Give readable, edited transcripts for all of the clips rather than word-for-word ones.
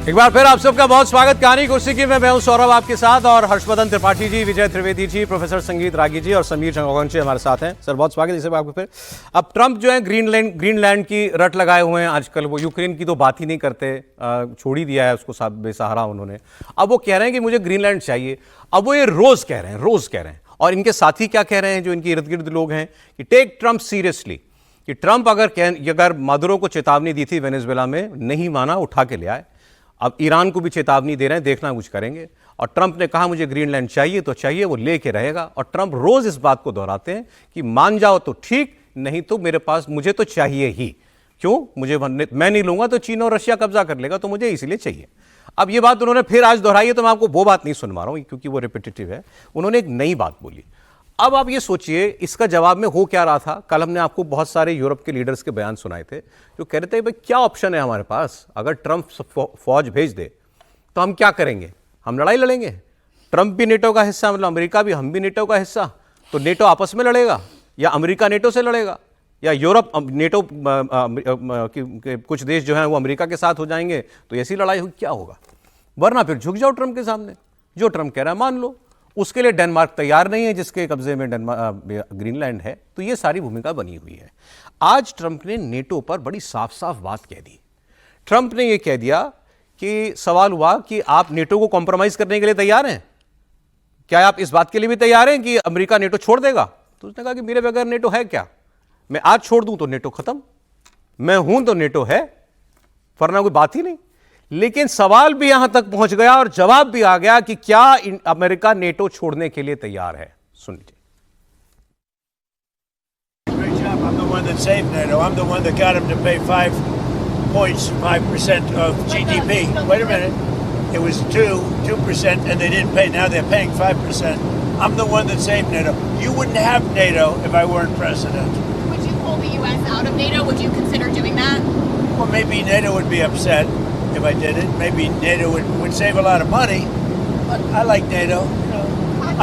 एक बार फिर आप सबका बहुत स्वागत कहानी कुर्सी की। मैं हूं सौरभ आपके साथ और हर्षवर्धन त्रिपाठी जी, विजय त्रिवेदी जी, प्रोफेसर संगीत रागी जी और समीर चंगोगंची हमारे साथ हैं। सर बहुत स्वागत है इसे आपको फिर। अब ट्रंप जो है ग्रीनलैंड की रट लगाए हुए हैं आजकल। वो यूक्रेन की तो बात ही नहीं करते, छोड़ ही दिया है उसको बेसहारा उन्होंने। अब वो कह रहे हैं कि मुझे ग्रीनलैंड चाहिए। अब वो ये रोज कह रहे हैं और इनके साथी क्या कह रहे हैं जो इनके इर्द गिर्द लोग हैं कि टेक ट्रंप सीरियसली। कि ट्रंप अगर मादुरो को चेतावनी दी थी वेनेजुएला में, नहीं माना, उठा के ले आए। अब ईरान को भी चेतावनी दे रहे हैं, देखना कुछ करेंगे। और ट्रंप ने कहा मुझे ग्रीनलैंड चाहिए तो चाहिए, वो लेके रहेगा। और ट्रंप रोज इस बात को दोहराते हैं कि मान जाओ तो ठीक, नहीं तो मुझे तो चाहिए ही। क्यों? मैं नहीं लूंगा तो चीन और रशिया कब्जा कर लेगा, तो मुझे इसलिए चाहिए। अब ये बात उन्होंने फिर आज दोहराई है, तो मैं आपको वो बात नहीं सुनवा रहा हूं क्योंकि वो रिपीटेटिव है। उन्होंने एक नई बात बोली। अब आप ये सोचिए इसका जवाब में हो क्या रहा था। कल हमने आपको बहुत सारे यूरोप के लीडर्स के बयान सुनाए थे जो कह रहे थे भाई क्या ऑप्शन है हमारे पास, अगर ट्रंप फौज भेज दे तो हम क्या करेंगे, हम लड़ाई लड़ेंगे। ट्रंप भी नेटो का हिस्सा, मतलब अमेरिका भी, हम भी नेटो का हिस्सा, तो नेटो आपस में लड़ेगा या अमेरिका नेटो से लड़ेगा या यूरोप नेटो के कुछ देश जो हैं वो अमेरिका के साथ हो जाएंगे, तो ऐसी लड़ाई होगी, क्या होगा। वरना फिर झुक जाओ ट्रंप के सामने, जो ट्रंप कह रहा है मान लो। उसके लिए डेनमार्क तैयार नहीं है जिसके कब्जे में ग्रीनलैंड है। तो ये सारी भूमिका बनी हुई है। आज ट्रंप ने नेटो पर बड़ी साफ साफ बात कह दी। ट्रंप ने ये कह दिया कि सवाल हुआ कि आप नेटो को कॉम्प्रोमाइज करने के लिए तैयार हैं, क्या आप इस बात के लिए भी तैयार हैं कि अमेरिका नेटो छोड़ देगा। तो उसने कहा कि मेरे बगैर नेटो है क्या, मैं आज छोड़ दूं तो नेटो खत्म, मैं हूं तो नेटो है, वरना कोई बात ही नहीं। लेकिन सवाल भी यहां तक पहुंच गया और जवाब भी आ गया कि क्या अमेरिका नेटो छोड़ने के लिए तैयार है। सुन लीजिए। I'm the one that saved NATO. I'm the one that got them to pay 5.5% of GDP. Wait a minute. It was 2% and they didn't pay. Now they're paying 5%. I'm the one that saved NATO. You wouldn't have NATO if I weren't president. Would you pull the U.S. out of NATO? Would you consider doing that? Well, maybe NATO would be upset if I did it. Maybe NATO would save a lot of money, but I like NATO. You know,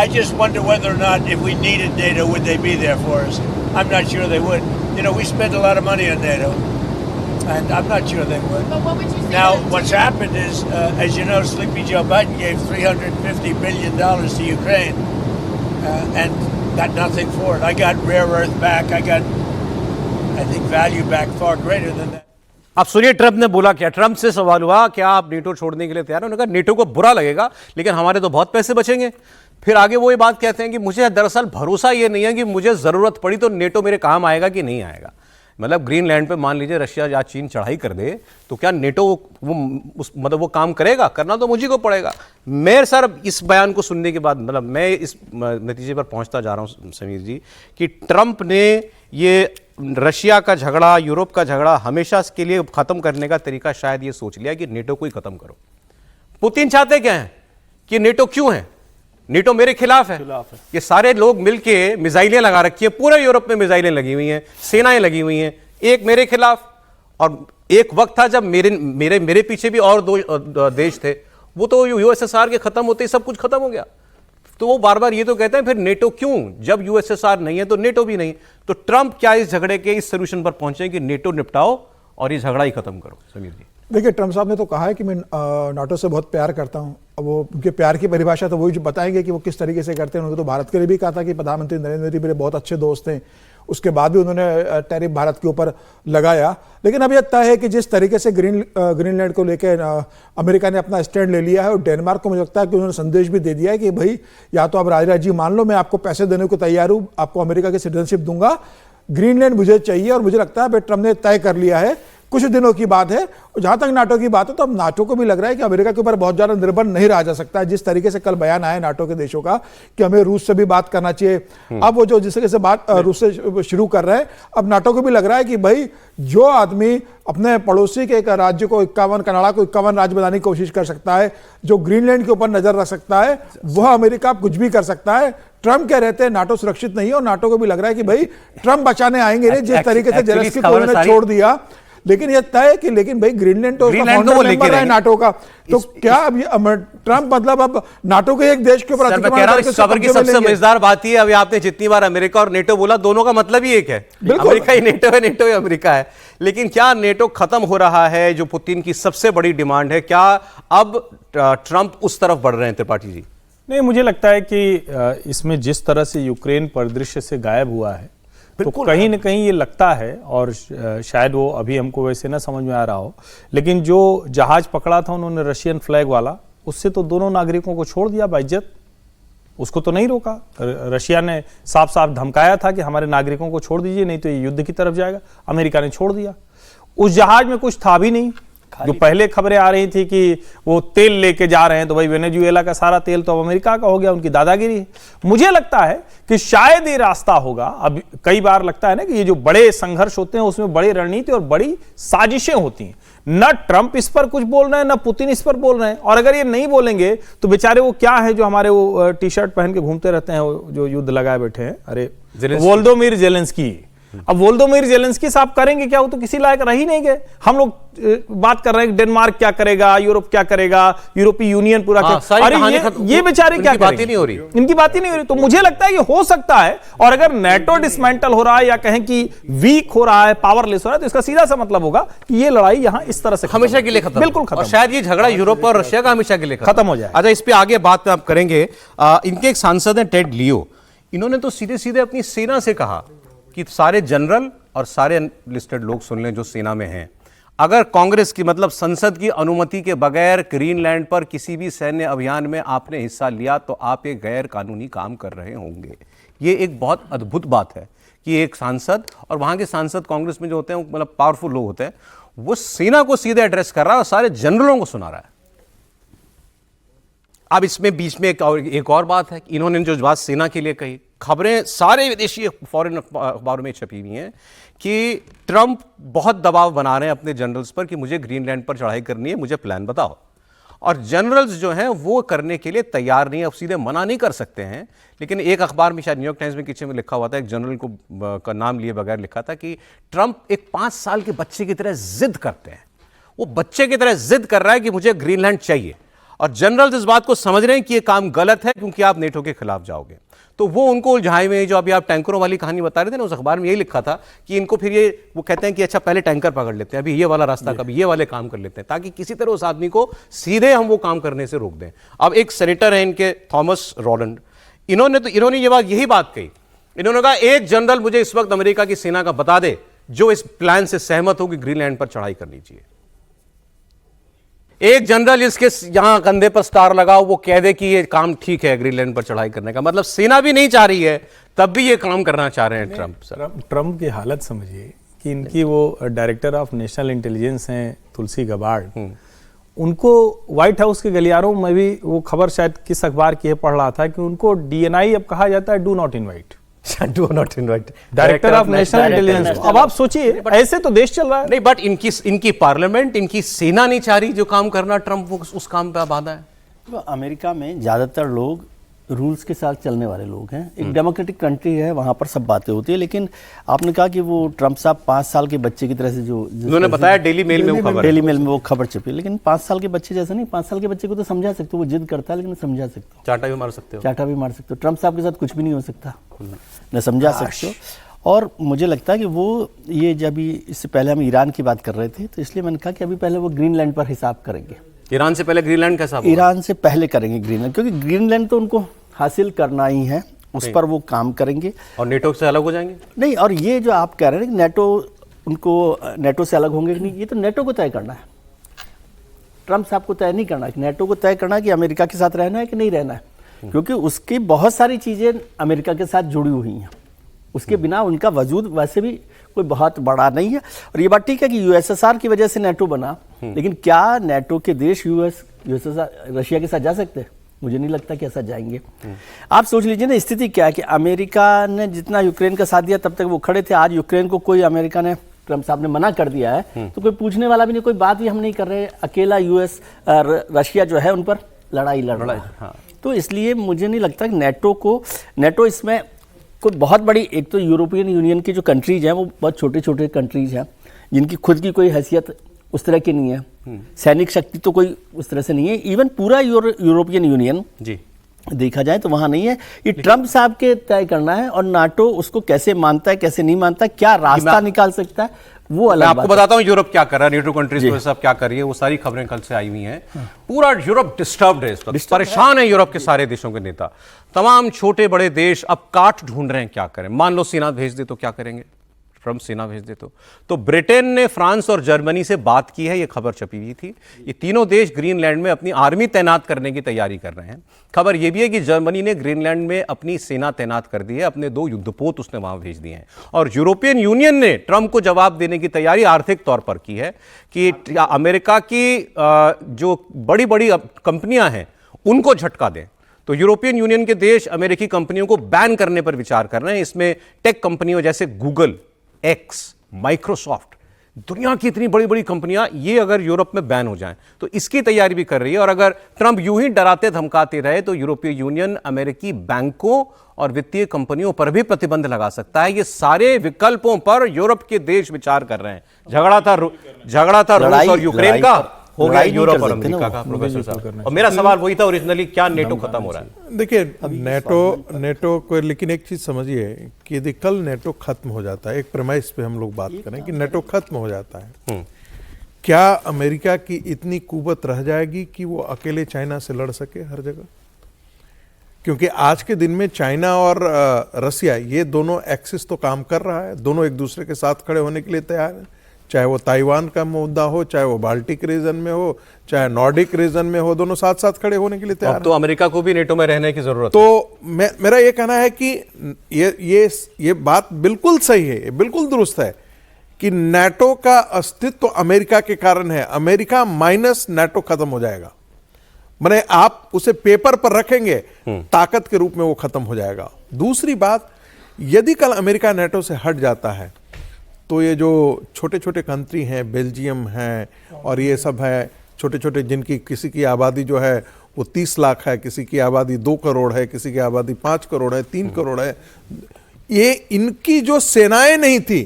I just wonder whether or not if we needed NATO, would they be there for us? I'm not sure they would. You know, we spend a lot of money on NATO, and I'm not sure they would. But what would you say? Now, what's happened is, as you know, Sleepy Joe Biden gave $350 billion to Ukraine and got nothing for it. I got rare earth back. I got, I think, value back far greater than that. अब सुनिए Trump ने बोला क्या। Trump से सवाल हुआ क्या आप नेटो छोड़ने के लिए तैयार हैं। उन्होंने कहा नेटो को बुरा लगेगा लेकिन हमारे तो बहुत पैसे बचेंगे। फिर आगे वो ये बात कहते हैं कि मुझे दरअसल भरोसा ये नहीं है कि मुझे जरूरत पड़ी तो नेटो मेरे काम आएगा कि नहीं आएगा। मतलब ग्रीनलैंड पे मान लीजिए रशिया या चीन चढ़ाई कर दे तो क्या नेटो वो काम करेगा, करना तो मुझे को पड़ेगा। मैं सर इस बयान को सुनने के बाद मतलब मैं इस नतीजे पर पहुंचता जा रहा हूं समीर जी कि ट्रंप ने ये रशिया का झगड़ा, यूरोप का झगड़ा हमेशा के लिए खत्म करने का तरीका शायद ये सोच लिया कि नेटो को ही खत्म करो। पुतिन चाहते क्या है कि नेटो क्यों है, नेटो मेरे खिलाफ है। ये सारे लोग मिलके मिसाइलें लगा रखी है, पूरे यूरोप में मिसाइलें लगी हुई हैं, सेनाएं लगी हुई हैं, एक मेरे खिलाफ। और एक वक्त था जब मेरे पीछे भी और दो देश थे, वो तो यूएसएसआर के खत्म होते ही सब कुछ खत्म हो गया। तो वो बार बार ये तो कहते हैं फिर नेटो क्यों, जब यूएसएसआर नहीं है तो नेटो भी नहीं। तो ट्रंप क्या इस झगड़े के इस सोल्यूशन पर पहुंचे कि नेटो निपटाओ और ये झगड़ा ही खत्म करो। समीर जी देखिए, ट्रंप साहब ने तो कहा है कि मैं नाटो से बहुत प्यार करता हूं। अब वो उनके प्यार की परिभाषा तो वही जो बताएंगे कि वो किस तरीके से करते हैं। उन्होंने तो भारत के लिए भी कहा था कि प्रधानमंत्री नरेंद्र मोदी मेरे बहुत अच्छे दोस्त हैं, उसके बाद भी उन्होंने टैरिफ भारत के ऊपर लगाया। लेकिन अब यह तय है कि जिस तरीके से ग्रीनलैंड को लेकर अमेरिका ने अपना स्टैंड ले लिया है, और डेनमार्क को मुझे लगता है कि उन्होंने संदेश भी दे दिया है कि भाई या तो आप राजी मान लो, मैं आपको पैसे देने को तैयार हूं, आपको अमेरिका की सिटीजनशिप दूंगा, ग्रीनलैंड मुझे चाहिए। और मुझे लगता है भाई ट्रंप ने तय कर लिया है, कुछ दिनों की बात है। और जहां तक नाटो की बात है तो अब नाटो को भी लग रहा है कि अमेरिका के ऊपर बहुत ज्यादा निर्भर नहीं रहा जा सकता है। जिस तरीके से कल बयान आया नाटो के देशों का कि हमें रूस से भी बात करना चाहिए, अब वो जो जिस तरीके से बात रूस से शुरू कर रहे हैं, अब नाटो को भी लग रहा है कि भाई जो आदमी अपने पड़ोसी के एक राज्य को 51 कनाडा को 51 राज्य बनाने की कोशिश कर सकता है, जो ग्रीनलैंड के ऊपर नजर रख सकता है, वह अमेरिका कुछ भी कर सकता है। ट्रंप कह रहते हैं नाटो सुरक्षित नहीं है, और नाटो को भी लग रहा है कि भाई ट्रंप बचाने आएंगे नहीं, जिस तरीके से जेलेंस्की को उन्होंने छोड़ दिया। लेकिन यह तय है कि लेकिन भाई ग्रीनलैंड तो ग्रीनलैंड तो वो लेके मेंबर है रहेंगे। नाटो का, तो क्या अब ट्रंप मतलब अब नाटो के एक देश के ऊपर सर मैं कह रहा हूं इस खबर की सबसे मजेदार बात यह है, अभी आपने जितनी बार अमेरिका और नेटो बोला, दोनों का मतलब ही एक है, बिल्कुल। अमेरिका ही नेटो है, नेटो ही अमेरिका है। लेकिन क्या नेटो खत्म हो रहा है, जो पुतिन की सबसे बड़ी डिमांड है, क्या अब ट्रंप उस तरफ बढ़ रहे हैं त्रिपाठी जी? नहीं, मुझे लगता है कि इसमें जिस तरह से यूक्रेन परिदृश्य से गायब हुआ है, तो कहीं ना कहीं ये लगता है, और शायद वो अभी हमको वैसे ना समझ में आ रहा हो, लेकिन जो जहाज पकड़ा था उन्होंने रशियन फ्लैग वाला, उससे तो दोनों नागरिकों को छोड़ दिया बाइज्जत, उसको तो नहीं रोका। रशिया ने साफ साफ धमकाया था कि हमारे नागरिकों को छोड़ दीजिए, नहीं तो ये युद्ध की तरफ जाएगा। अमेरिका ने छोड़ दिया। उस जहाज में कुछ था भी नहीं। जो पहले खबरें आ रही थी कि वो तेल लेके जा रहे हैं, तो भाई वेनेजुएला का सारा तेल तो अब अमेरिका का हो गया, उनकी दादागिरी है। मुझे लगता है कि शायद ये रास्ता होगा। अब कई बार लगता है ना कि ये जो बड़े संघर्ष होते हैं उसमें बड़ी रणनीति और बड़ी साजिशें होती हैं। न ट्रंप इस पर कुछ बोल रहे हैं, न पुतिन इस पर बोल रहे हैं, और अगर ये नहीं बोलेंगे तो बेचारे वो क्या है जो हमारे वो टी शर्ट पहन के घूमते रहते हैं, जो युद्ध लगाए बैठे हैं, अरे वोल्दोमिर जेलेंस्की। अब वोल्दोमिर जेलेंस्की साहब करेंगे क्या? वो तो किसी लायक रह ही नहीं गए। हम लोग बात कर रहे हैं कि डेनमार्क क्या करेगा, यूरोप क्या करेगा, यूरोपीय यूनियन पूरा अरे ये बेचारे क्या बात ही नहीं हो रही, इनकी बात ही नहीं हो रही। तो मुझे लगता है ये हो सकता है, और अगर नेटो डिसमेंटल हो रहा है या कहें कि वीक हो रहा है, पावरलेस हो रहा है, तो इसका सीधा सा मतलब होगा कि ये लड़ाई यहां इस तरह से हमेशा के लिए खत्म, बिल्कुल खत्म, और शायद ये झगड़ा यूरोप और रशिया का हमेशा के लिए खत्म हो जाए। अच्छा, इस पे आगे बात आप करेंगे। इनके एक सांसद हैं टेड लियो, इन्होंने तो सीधे सीधे अपनी सेना से कहा कि सारे जनरल और सारे लिस्टेड लोग सुन लें जो सेना में हैं, अगर कांग्रेस की मतलब संसद की अनुमति के बगैर ग्रीनलैंड पर किसी भी सैन्य अभियान में आपने हिस्सा लिया तो आप एक गैर कानूनी काम कर रहे होंगे। ये एक बहुत अद्भुत बात है कि एक सांसद, और वहां के सांसद कांग्रेस में जो होते हैं मतलब पावरफुल लोग होते हैं, वो सेना को सीधे एड्रेस कर रहा है और सारे जनरलों को सुना रहा है। अब इसमें बीच में एक और बात है कि इन्होंने जो बात सेना के लिए कही, खबरें सारे विदेशी फॉरेन अखबारों में छपी हुई हैं कि ट्रंप बहुत दबाव बना रहे हैं अपने जनरल्स पर कि मुझे ग्रीनलैंड पर चढ़ाई करनी है, मुझे प्लान बताओ। और जनरल्स जो हैं वो करने के लिए तैयार नहीं है, अब सीधे मना नहीं कर सकते हैं। लेकिन एक अखबार में, शायद न्यूयॉर्क टाइम्स में किसी में लिखा हुआ था, एक जनरल को का नाम लिए बगैर लिखा था कि ट्रंप एक 5 साल के बच्चे की तरह जिद करते हैं, वो बच्चे की तरह जिद कर रहा है कि मुझे ग्रीनलैंड चाहिए, और जनरल्स इस बात को समझ रहे हैं कि ये काम गलत है क्योंकि आप नेटो के खिलाफ जाओगे। तो वो उनको उलझाए में, जो अभी आप टैंकरों वाली कहानी बता रहे थे ना, उस अखबार में यही लिखा था कि इनको फिर ये वो कहते हैं कि अच्छा पहले टैंकर पकड़ लेते हैं, अभी ये वाला रास्ता, कभी ये वाले काम कर लेते हैं, ताकि किसी तरह उस आदमी को सीधे हम वो काम करने से रोक दें। अब एक सेनेटर है इनके, थॉमस रॉलैंड, इन्होंने यही बात कही। इन्होंने कहा एक जनरल मुझे इस वक्त अमेरिका की सेना का बता दे जो इस प्लान से सहमत हो कि ग्रीनलैंड पर चढ़ाई करनी चाहिए। एक जनरल इसके यहां कंधे पर स्टार लगाओ, वो कह दे कि ये काम ठीक है ग्रीनलैंड पर चढ़ाई करने का। मतलब सेना भी नहीं चाह रही है, तब भी ये काम करना चाह रहे हैं ट्रंप। सर ट्रंप की हालत समझिए कि इनकी वो डायरेक्टर ऑफ नेशनल इंटेलिजेंस हैं तुलसी गबार्ड, उनको व्हाइट हाउस के गलियारों में भी वो खबर शायद किस अखबार की है पढ़ रहा था कि उनको डीएनआई अब कहा जाता है do not invite, do not invite, director of national intelligence. अब आप सोचिए ऐसे तो देश चल रहा है। नहीं, बट इनकी पार्लियामेंट, इनकी सेना नहीं चाह रही जो काम करना ट्रंप, वो उस काम पे बाधा है। तो अमेरिका में ज़्यादातर लोग रूल्स के साथ चलने वाले लोग हैं, एक डेमोक्रेटिक कंट्री है, वहाँ पर सब बातें होती है। लेकिन आपने कहा कि वो ट्रंप साहब 5 साल के बच्चे की तरह से जो उन्होंने बताया डेली मेल में वो खबर, डेली मेल में वो खबर छपी, लेकिन 5 साल के बच्चे जैसा नहीं। 5 साल के बच्चे को तो समझा सकते हो, वो जिद करता है लेकिन समझा सकते हो, चाटा भी मार सकते हो, चाटा भी मार सकते हो। ट्रंप साहब के साथ कुछ भी नहीं हो सकता, न समझा सकते हो। और मुझे लगता है कि वो ये जब इससे पहले हम ईरान की बात कर रहे थे, तो इसलिए मैंने कहा कि अभी पहले वो ग्रीनलैंड पर हिसाब करेंगे। ईरान से पहले ग्रीनलैंड कैसा? ईरान से पहले करेंगे ग्रीनलैंड, क्योंकि ग्रीनलैंड तो उनको हासिल करना ही है, उस पर वो काम करेंगे। और नेटो से अलग हो जाएंगे? नहीं, और ये जो आप कह रहे हैं कि नेटो से अलग होंगे कि नहीं, ये तो नेटो को तय करना है। ट्रंप साहब को तय नहीं करना है, नेटो को तय करना है कि अमेरिका के साथ रहना है कि नहीं रहना है, क्योंकि उसकी बहुत सारी चीज़ें अमेरिका के साथ जुड़ी हुई हैं। उसके बिना उनका वजूद वैसे भी कोई बहुत बड़ा नहीं है। और ये बात ठीक है कि यूएसएसआर की वजह से नेटो बना, लेकिन क्या नेटो के देश यूएसएसआर रशिया के साथ जा सकते हैं? मुझे नहीं लगता कि ऐसा जाएंगे। आप सोच लीजिए ना, स्थिति क्या है कि अमेरिका ने जितना यूक्रेन का साथ दिया तब तक वो खड़े थे। आज यूक्रेन को कोई अमेरिका ने, ट्रंप साहब ने मना कर दिया है, तो कोई पूछने वाला भी नहीं, कोई बात भी हम नहीं कर रहे। अकेला रशिया जो है उन पर लड़ाई लड़ रहा है। हाँ। तो इसलिए मुझे नहीं लगता कि नेटो इसमें कोई बहुत बड़ी, एक तो यूरोपियन यूनियन की जो कंट्रीज हैं वो बहुत छोटे छोटे कंट्रीज हैं, जिनकी खुद की कोई हैसियत उस तरह की नहीं है, सैनिक शक्ति तो कोई उस तरह से नहीं है, इवन पूरा यूरोपियन यूनियन जी देखा जाए तो वहां नहीं है। ये ट्रम्प साहब के तय करना है, और नाटो उसको कैसे मानता है कैसे नहीं मानता, क्या रास्ता निकाल सकता है, वो मैं अलग आपको बात है। बताता हूँ यूरोप क्या कर रहा है, नेटो कंट्रीज को सब क्या कर रही है, वो सारी खबरें कल से आई हुई हैं। पूरा यूरोप डिस्टर्ब्ड है इस वक्त, परेशान है यूरोप के सारे देशों के नेता। तमाम छोटे बड़े देश अब काट ढूंढ रहे हैं क्या करें। मान लो सेना भेज दे तो क्या करेंगे, ट्रम्प सेना भेज दे तो ब्रिटेन ने फ्रांस और जर्मनी से बात की है, ये खबर छपी हुई थी। ये तीनों देश ग्रीनलैंड में अपनी आर्मी तैनात करने की तैयारी कर रहे हैं। खबर यह भी है कि जर्मनी ने ग्रीनलैंड में अपनी सेना तैनात कर दी है, अपने 2 युद्धपोत उसने वहां भेज दिए हैं। और यूरोपियन यूनियन ने ट्रम्प को जवाब देने की तैयारी आर्थिक तौर पर की है कि अमेरिका की जो बड़ी बड़ी कंपनियां हैं उनको झटका दें। तो यूरोपियन यूनियन के देश अमेरिकी कंपनियों को बैन करने पर विचार कर रहे हैं। इसमें टेक कंपनियों जैसे गूगल, एक्स, माइक्रोसॉफ्ट, दुनिया की इतनी बड़ी बड़ी कंपनियां ये अगर यूरोप में बैन हो जाएं तो इसकी तैयारी भी कर रही है। और अगर ट्रंप यूं ही डराते धमकाते रहे तो यूरोपीय यूनियन अमेरिकी बैंकों और वित्तीय कंपनियों पर भी प्रतिबंध लगा सकता है। ये सारे विकल्पों पर यूरोप के देश विचार कर रहे हैं। झगड़ा था रूस और यूक्रेन का, हो गया यूरोप और अमेरिका का। प्रोफेसर साहब, और मेरा सवाल वही था ओरिजिनली, क्या नेटो खत्म हो रहा है? देखिए, नेटो को, लेकिन एक चीज समझिए कि यदि कल नेटो खत्म हो जाता है, एक प्रेमाइस पे हम लोग बात करें कि नेटो खत्म हो जाता है, क्या अमेरिका की इतनी कुवत रह जाएगी कि वो अकेले चाइना से लड़ सके हर जगह? क्योंकि आज के दिन में चाइना और रसिया, ये दोनों एक्सिस तो काम कर रहा है, दोनों एक दूसरे के साथ खड़े होने के लिए तैयार है। चाहे वो ताइवान का मुद्दा हो, चाहे वो बाल्टिक रीजन में हो, चाहे नॉर्डिक रीजन में हो, दोनों साथ साथ खड़े होने के लिए तैयार अब तो अमेरिका को भी नेटो में रहने की जरूरत है। तो मेरा ये कहना है कि ये बात बिल्कुल सही है, बिल्कुल दुरुस्त है कि नेटो का अस्तित्व तो अमेरिका के कारण है। अमेरिका माइनस नेटो खत्म हो जाएगा। माने आप उसे पेपर पर रखेंगे, ताकत के रूप में वो खत्म हो जाएगा। दूसरी बात, यदि कल अमेरिका नेटो से हट जाता है तो ये जो छोटे छोटे कंट्री हैं, बेल्जियम है और ये सब है छोटे छोटे, जिनकी किसी की आबादी जो है वो 30 लाख है, किसी की आबादी 2 करोड़ है, किसी की आबादी 5 करोड़ है, 3 करोड़ है, ये इनकी जो सेनाएं नहीं थी,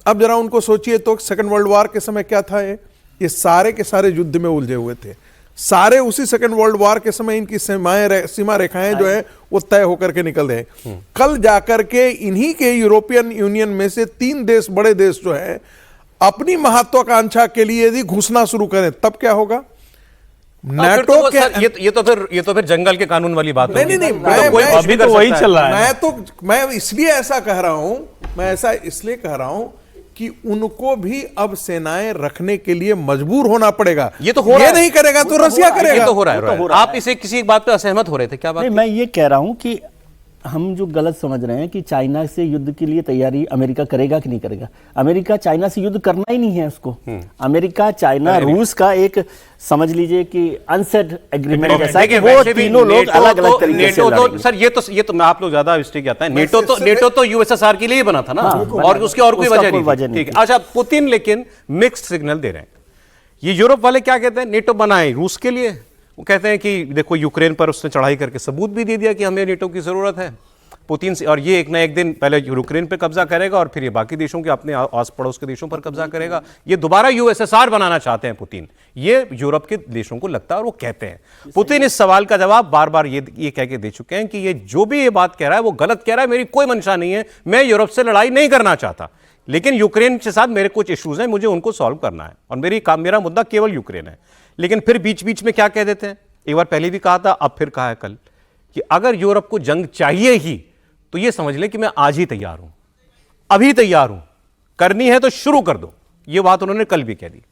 अब जरा उनको सोचिए तो सेकंड वर्ल्ड वॉर के समय क्या था, ये सारे के सारे युद्ध में उलझे हुए थे। सारे उसी सेकंड वर्ल्ड वॉर के समय इनकी सीमा रेखाएं जो है वो तय होकर के निकल गए। कल जाकर के इन्हीं के यूरोपियन यूनियन में से 3 देश, बड़े देश जो है, अपनी महत्वाकांक्षा के लिए यदि घुसना शुरू करें तब क्या होगा? नेटो के ये तो फिर जंगल के कानून वाली बात नहीं, अभी तो वही चल रहा है। मैं इसलिए ऐसा कह रहा हूं, मैं ऐसा इसलिए कह रहा हूं कि उनको भी अब सेनाएं रखने के लिए मजबूर होना पड़ेगा। ये तो हो रहा है, नहीं करेगा तो रसिया करेगा। ये तो हो रहा है। आप इसे किसी एक बात पे असहमत हो रहे थे, क्या बात? नहीं, मैं ये कह रहा हूं कि हम जो गलत समझ रहे हैं कि चाइना से युद्ध के लिए तैयारी अमेरिका करेगा कि नहीं करेगा। अमेरिका चाइना से युद्ध करना ही नहीं है उसको। अमेरिका, चाइना, रूस का एक समझ लीजिए कि अनसेट एग्रीमेंट जैसा है कि वो तीनों लोग अलग अलग तरीके से लड़ेंगे। सर ये तो मैं आप लोग ज्यादा हिस्ट्री आता है। नेटो तो यूएसएसआर के लिए ही बना था ना, और उसकी और कोई वजह नहीं। ठीक है, अच्छा, पुतिन लेकिन मिक्स्ड सिग्नल दे रहे हैं। ये यूरोप वाले क्या कहते हैं, नेटो बनाए रूस के लिए। वो कहते हैं कि देखो यूक्रेन पर उसने चढ़ाई करके सबूत भी दे दिया कि हमें नेटो की जरूरत है पुतिन से, और ये एक ना एक दिन पहले यूक्रेन पे कब्जा करेगा और फिर ये बाकी देशों के अपने आस पड़ोस के देशों पर कब्जा करेगा। ये दोबारा यूएसएसआर बनाना चाहते हैं पुतिन, ये यूरोप के देशों को लगता है और वो कहते हैं। पुतिन इस सवाल का जवाब बार बार ये कह के दे चुके हैं कि ये जो भी ये बात कह रहा है वो गलत कह रहा है, मेरी कोई मंशा नहीं है, मैं यूरोप से लड़ाई नहीं करना चाहता, लेकिन यूक्रेन के साथ मेरे कुछ इश्यूज हैं, मुझे उनको सॉल्व करना है और मेरा मुद्दा केवल यूक्रेन है। लेकिन फिर बीच बीच में क्या कह देते हैं, एक बार पहले भी कहा था, अब फिर कहा है कल, कि अगर यूरोप को जंग चाहिए ही तो ये समझ ले कि मैं आज ही तैयार हूं, अभी तैयार हूं, करनी है तो शुरू कर दो। ये बात उन्होंने कल भी कह दी।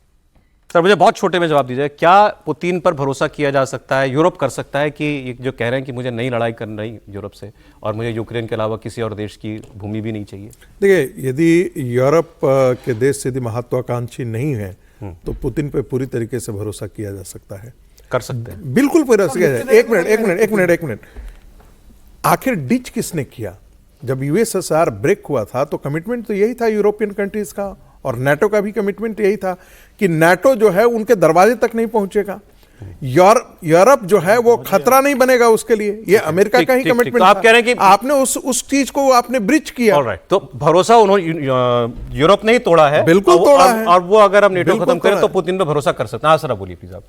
सर मुझे बहुत छोटे में जवाब दीजिए, क्या पुतिन पर भरोसा किया जा सकता है, यूरोप कर सकता है कि ये जो कह रहे हैं कि मुझे नई लड़ाई करनी है यूरोप से और मुझे यूक्रेन के अलावा किसी और देश की भूमि भी नहीं चाहिए? देखिए, यदि यूरोप के देश यदि महत्वाकांक्षी नहीं है तो पुतिन पे पूरी तरीके से भरोसा किया जा सकता है, कर सकते हैं, बिल्कुल भरोसा किया जाए। एक मिनट, आखिर डिच किसने किया? जब यूएसएसआर ब्रेक हुआ था तो कमिटमेंट तो यही था यूरोपियन कंट्रीज का, और नाटो का भी कमिटमेंट यही था कि नाटो जो है उनके दरवाजे तक नहीं पहुंचेगा। यूरोप जो है वो खतरा नहीं बनेगा उसके लिए, ये अमेरिका का ही ठीक, ठीक, कमिटमेंट तो आप कह रहे हैं कि आपने उस चीज को आपने ब्रिज किया। ऑलराइट, तो भरोसा उन्होंने यूरोप ने ही तोड़ा है, बिल्कुल तोड़ा है। और वो अगर हम नेटो बिल्कुल खत्म करें तोड़ा तो है। पुतिन पे भरोसा कर सकते हैं। हाँ सर, आप बोलिए प्लीज। आप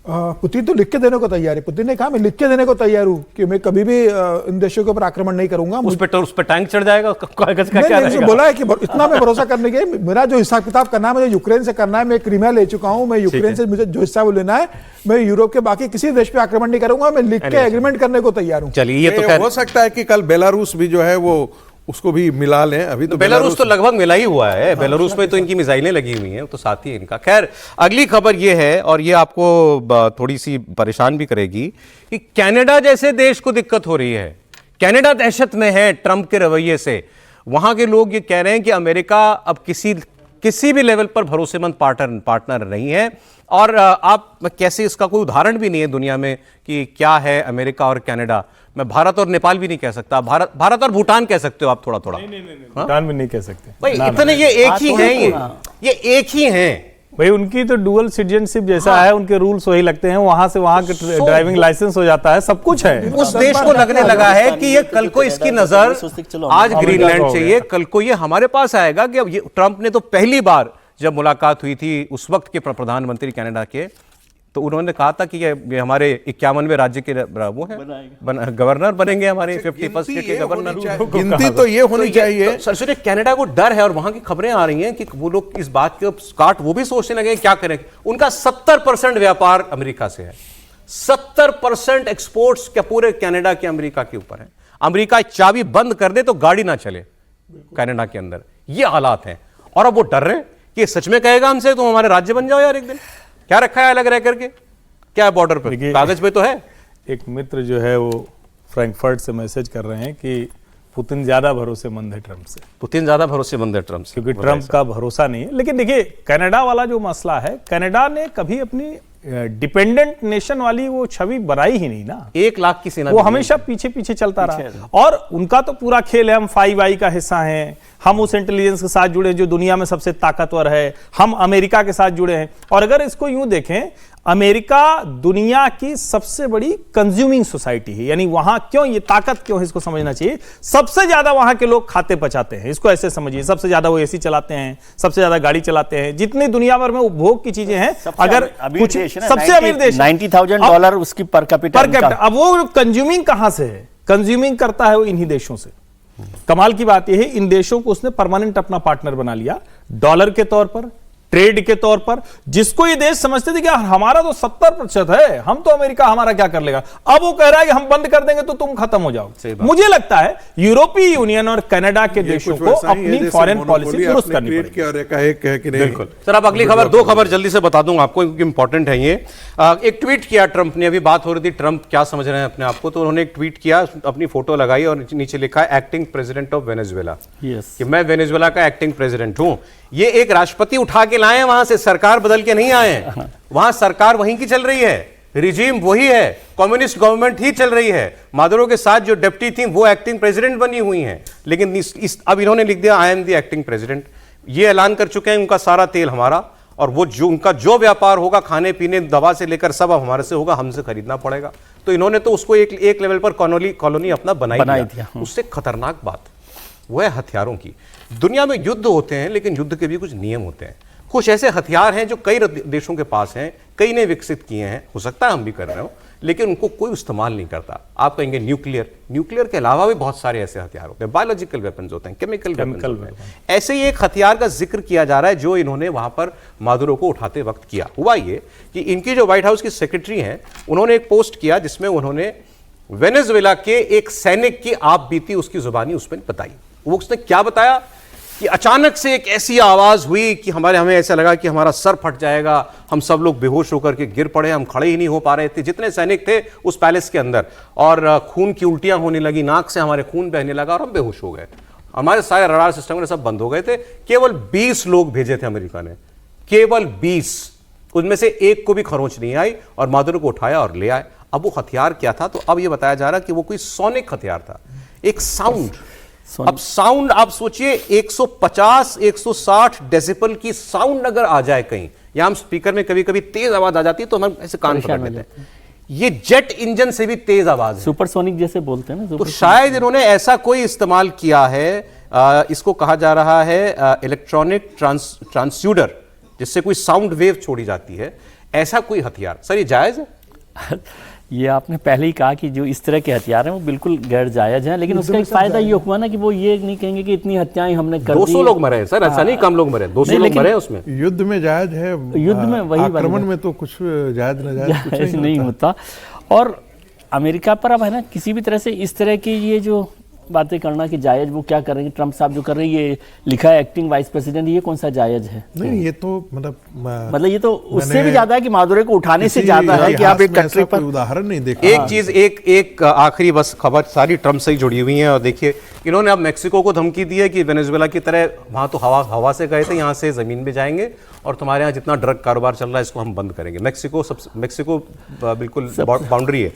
पुतिन तो लिख के देने को तैयार है। पुतिन ने कहा मैं लिख के देने को तैयार हूं कि मैं कभी भी इन देशों के ऊपर आक्रमण नहीं करूंगा। उस पे टैंक चढ़ जाएगा, कागज का नहीं, क्या नहीं, उसने रहेगा? बोला है कि इतना मैं भरोसा करने के, मेरा जो हिसाब किताब करना है मुझे यूक्रेन से करना है, मैं क्रीमिया ले चुका हूं, मैं यूक्रेन से मुझे जो हिस्सा वो लेना है, मैं यूरोप के बाकी किसी देश पे आक्रमण नहीं करूंगा, मैं लिख के एग्रीमेंट करने को तैयार हूं। चलिए, ये तो ये खैर हो सकता है कि कल बेलारूस भी जो है वो उसको भी मिला लें। अभी तो बेलारूस तो लगभग मिला ही हुआ है। बेलारूस में तो इनकी मिसाइलें लगी हुई हैं, तो साथ ही इनका। खैर, अगली खबर ये है, और ये आपको थोड़ी सी परेशान भी करेगी, कि कनाडा जैसे देश को दिक्कत हो रही है। कनाडा दहशत में है ट्रंप के रवैये से। वहां के लोग ये कह रहे हैं कि अमेरिका अब किसी भी लेवल पर भरोसेमंद पार्टनर नहीं है। और आप कैसे, इसका कोई उदाहरण भी नहीं है दुनिया में कि क्या है अमेरिका और कनाडा। मैं भारत और नेपाल भी नहीं कह सकता, भारत और भूटान कह सकते हो आप थोड़ा थोड़ा। भूटान में नहीं कह सकते भाई इतने ये एक ही हैं, ये एक ही हैं। भाई, उनकी तो डुअल सिटीजनशिप जैसा है, उनके रूल्स वही लगते हैं, वहां से वहां के ड्राइविंग लाइसेंस हो जाता है, सब कुछ है। उस देश को लगने लगा है कि ये कल को इसकी नजर आज ग्रीनलैंड चाहिए, कल को ये हमारे पास आएगा। कि अब ये ट्रंप ने तो पहली बार जब मुलाकात हुई थी उस वक्त के प्रधानमंत्री कनाडा के, तो उन्होंने कहा था कि ये हमारे 51वें राज्य के वो हैं, गवर्नर बनेंगे, हमारे 51st स्टेट के गवर्नर। गिनती तो ये होनी चाहिए। सर सुनिए, कनाडा को डर है, और वहां की खबरें आ रही हैं कि वो लोग इस बात के स्काट वो भी सोचने लगे क्या करें। उनका 70% व्यापार अमेरिका से है, 70% एक्सपोर्ट्स क्या पूरे कनाडा के अमेरिका के ऊपर है। अमेरिका चाबी बंद कर दे तो गाड़ी ना चले कनाडा के अंदर, ये हालात हैं। और अब वो डर रहे कि सच में कहेगा हमसे तुम हमारे राज्य बन जाओ यार एक दिन। क्या रखा है अलग रह करके, क्या है बॉर्डर पे, कागज पे तो है। एक मित्र जो है वो फ्रैंकफर्ट से मैसेज कर रहे हैं कि पुतिन ज्यादा भरोसेमंद है ट्रंप से। पुतिन ज्यादा भरोसेमंद है ट्रंप से, क्योंकि ट्रंप का भरोसा नहीं है। लेकिन देखिए, कनाडा वाला जो मसला है, कनाडा ने कभी अपनी डिपेंडेंट नेशन वाली वो छवि बनाई ही नहीं ना। 1 लाख की सेना, वो हमेशा पीछे पीछे चलता रहा। और उनका तो पूरा खेल है, हम 5 आई का हिस्सा हैं, हम उस इंटेलिजेंस के साथ जुड़े हैं जो दुनिया में सबसे ताकतवर है, हम अमेरिका के साथ जुड़े हैं। और अगर इसको यूं देखें, अमेरिका दुनिया की सबसे बड़ी कंज्यूमिंग सोसाइटी है। यानी वहां क्यों ये ताकत क्यों है, इसको समझना चाहिए। सबसे ज्यादा वहां के लोग खाते पचाते हैं, इसको ऐसे समझिए। सबसे ज्यादा वो एसी चलाते हैं, सबसे ज्यादा गाड़ी चलाते हैं, जितनी दुनिया भर में उपभोग की चीजें हैं। अगर कुछ सबसे अमीर देश, $90,000 उसकी पर कैपिटल। अब वो कंज्यूमिंग कहां से है? कंज्यूमिंग करता है वो इन्हीं देशों से। कमाल की बात यह है, इन देशों को उसने परमानेंट अपना पार्टनर बना लिया, डॉलर के तौर पर, ट्रेड के तौर पर। जिसको ये देश समझते थे कि हमारा तो 70% है, हम तो अमेरिका हमारा क्या कर लेगा, अब वो कह रहा है कि हम बंद कर देंगे तो तुम खत्म हो जाओ। मुझे लगता है यूरोपीय यूनियन और कनाडा के देशों को अपनी फॉरेन पॉलिसी दुरुस्त करनी पड़ेगी। बिल्कुल सर। अब अगली खबर, 2 खबर जल्दी से बता दूंगा आपको क्योंकि इंपॉर्टेंट है ये। एक ट्वीट किया ट्रंप ने, अभी बात हो रही थी ट्रंप क्या समझ रहे हैं अपने आप को, तो उन्होंने एक ट्वीट किया, अपनी फोटो लगाई और नीचे लिखा एक्टिंग प्रेसिडेंट ऑफ वेनेजुएला, कि मैं वेनेजुएला का एक्टिंग प्रेसिडेंट हूं। ये एक राष्ट्रपति उठा के लाए वहां से, सरकार बदल के नहीं आए। वहां सरकार वहीं की चल रही है, रिजीम वही है, कम्युनिस्ट गवर्नमेंट ही चल रही है। मादुरो के साथ जो डिप्टी थी वो एक्टिंग प्रेसिडेंट बनी हुई हैं, लेकिन अब इन्होंने लिख दिया I am the acting president. ये ऐलान कर चुके हैं उनका सारा तेल हमारा, और वो जो उनका जो व्यापार होगा, खाने पीने दवा से लेकर सब अब हमारे से होगा, हमसे खरीदना पड़ेगा। तो इन्होंने तो उसको एक लेवल पर कॉलोनी अपना बनाई दिया। उससे खतरनाक बात वो है हथियारों की। दुनिया में युद्ध होते हैं, लेकिन युद्ध के भी कुछ नियम होते हैं। कुछ ऐसे हथियार हैं जो कई देशों के पास हैं, कई ने विकसित किए हैं, हो सकता है हम भी कर रहे हो, लेकिन उनको कोई इस्तेमाल नहीं करता। आप कहेंगे न्यूक्लियर के अलावा भी बहुत सारे ऐसे हथियार होते हैं, बायोलॉजिकल वेपन्स होते हैं, केमिकल वेपन्स होते हैं। ऐसे ही एक हथियार का जिक्र किया जा रहा है जो इन्होंने वहां पर मादुरो को उठाते वक्त किया। हुआ ये कि इनकी जो व्हाइट हाउस की सेक्रेटरी हैं, उन्होंने एक पोस्ट किया जिसमें उन्होंने वेनेजुएला के एक सैनिक की आप बीती उसकी जुबानी उसमें बताई। वो उसने क्या बताया कि अचानक से एक ऐसी आवाज हुई कि हमें ऐसा लगा कि हमारा सर फट जाएगा, हम सब लोग बेहोश होकर के गिर पड़े, हम खड़े ही नहीं हो पा रहे थे, जितने सैनिक थे उस पैलेस के अंदर, और खून की उल्टियां होने लगी, नाक से हमारे खून बहने लगा और हम बेहोश हो गए। हमारे सारे रडार सिस्टम सब बंद हो गए थे। केवल 20 लोग भेजे थे अमेरिका ने, केवल 20, उनमें से एक को भी खरोंच नहीं आई, और मादुरो को उठाया और ले आए। अब वो हथियार क्या था, तो अब ये बताया जा रहा है कि वो कोई सोनिक हथियार था, एक साउंड, अब साउंड आप सोचिए 150 160 डेसिबल की साउंड अगर आ जाए कहीं, या हम स्पीकर में कभी कभी तेज आवाज आ जाती है तो हम ऐसे कान पकड़ लेते हैं, ये जेट इंजन से भी तेज आवाज है। सुपरसोनिक जैसे बोलते हैं ना, तो शायद इन्होंने ऐसा कोई इस्तेमाल किया है, इसको कहा जा रहा है इलेक्ट्रॉनिक ट्रांसड्यूसर, जिससे कोई साउंड वेव छोड़ी जाती है, ऐसा कोई हथियार। सर ये जायज है? ये आपने पहले ही कहा कि जो इस तरह के हथियार हैं वो बिल्कुल गैर जायज हैं, लेकिन उसका एक फायदा ये हुआ ना कि वो ये नहीं कहेंगे कि इतनी हत्याएं हमने कर दी। 200 लोग मरे हैं सर, ऐसा नहीं कम लोग मरे, 200 लोग मरे हैं उसमें। युद्ध में जायज है, युद्ध में वही आक्रमण में तो कुछ जायज न जायज कुछ ऐसे नहीं होता। और अमेरिका पर अब है ना किसी भी तरह से इस तरह की ये जो बातें करना कि जायज, वो क्या करेंगे ट्रम्प साहब जो कर रहे हैं, ये लिखा है एक्टिंग वाइस प्रेसिडेंट, ये कौन सा जायज है? नहीं, ये तो मतलब ये तो उससे भी ज्यादा है कि मादुरो को उठाने से ज्यादा है कि आप एक कंट्री पर उदाहरण नहीं देखा। एक चीज, एक आखिरी बस खबर सारी ट्रम्प से ही जुड़ी हुई है। और देखिए इन्होंने अब मेक्सिको को धमकी दी है कि वेनेजुएला की तरह वहां तो हवा से गए थे, यहाँ से जमीन में जाएंगे और तुम्हारे यहाँ जितना ड्रग कारोबार चल रहा है इसको हम बंद करेंगे। मेक्सिको बिल्कुल बाउंड्री है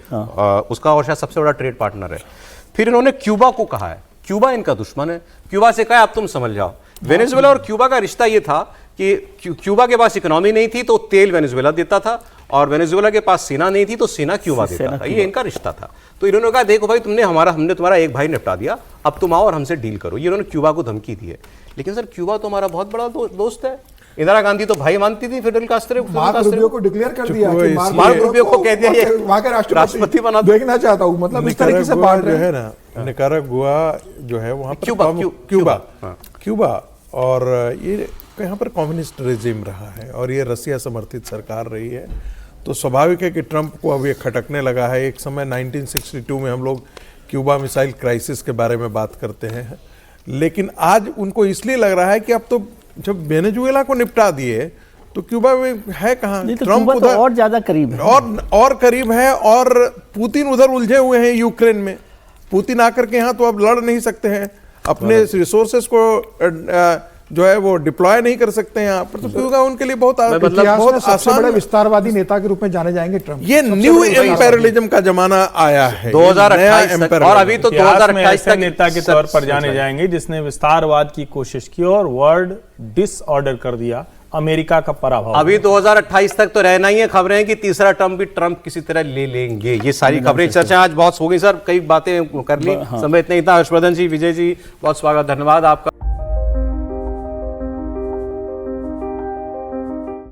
उसका, और शायद सबसे बड़ा ट्रेड पार्टनर है। फिर इन्होंने क्यूबा को कहा है, क्यूबा इनका दुश्मन है, क्यूबा से कहा अब तुम समझ जाओ। वेनेजुएला और क्यूबा का रिश्ता ये था कि क्यूबा के पास इकोनॉमी नहीं थी तो तेल वेनेजुएला देता था, और वेनेजुएला के पास सेना नहीं थी तो सेना क्यूबा देता था, ये इनका रिश्ता था। तो इन्होंने कहा देखो भाई हमने तुम्हारा एक भाई निपटा दिया, अब तुम आओ और हमसे डील करो। ये इन्होंने क्यूबा को धमकी दी है। लेकिन सर क्यूबा तो हमारा बहुत बड़ा दोस्त है, इंदिरा गांधी तो भाई मानती थी फिडेल कास्ट्रो को डिक्लेयर कर दिया कि मार्को रूबियो को कह दिया ये वहां के राष्ट्रपति बना। देखना चाहता हूं, मतलब इस तरीके से बांट रहे है ना, निकारागुआ जो है वहां पर क्यूबा और ये यहाँ पर कम्युनिस्ट रेजिम रहा है और ये रसिया समर्थित सरकार रही है, तो स्वाभाविक है कि ट्रंप को अब ये खटकने लगा है। एक समय 1962 में हम लोग क्यूबा मिसाइल क्राइसिस के बारे में बात करते हैं, लेकिन आज उनको इसलिए लग रहा है कि अब तो जब वेनेजुएला को निपटा दिए तो क्यूबा में है कहाँ? तो ट्रंप उधर तो और ज्यादा करीब है, और करीब है, और पुतिन उधर उलझे हुए हैं यूक्रेन में। पुतिन आकर के यहाँ तो अब लड़ नहीं सकते हैं, अपने रिसोर्सेस को जो है वो डिप्लॉय नहीं कर सकते हैं यहाँ पर, तो क्योंकि उनके लिए बहुत सबसे बड़े विस्तारवादी नेता के रूप में जाने जाएंगे ट्रंप। ये न्यू एम्पेरियलिज्म का जमाना आया है 2028 तक, और अभी तो 2028 तक नेता के तौर पर जाने जाएंगे जिसने विस्तारवाद की कोशिश की और वर्ल्ड डिसऑर्डर कर दिया, अमेरिका का पराभव। अभी 2028 तक तो रहना ही है। खबरें कि तीसरा टर्म भी ट्रंप किसी तरह ले लेंगे। ये सारी खबरें, चर्चा आज बहुत हो गई सर, कई बातें कर ली, समय इतना ही था। हर्षवर्धन जी, विजय जी, बहुत स्वागत, धन्यवाद आपका।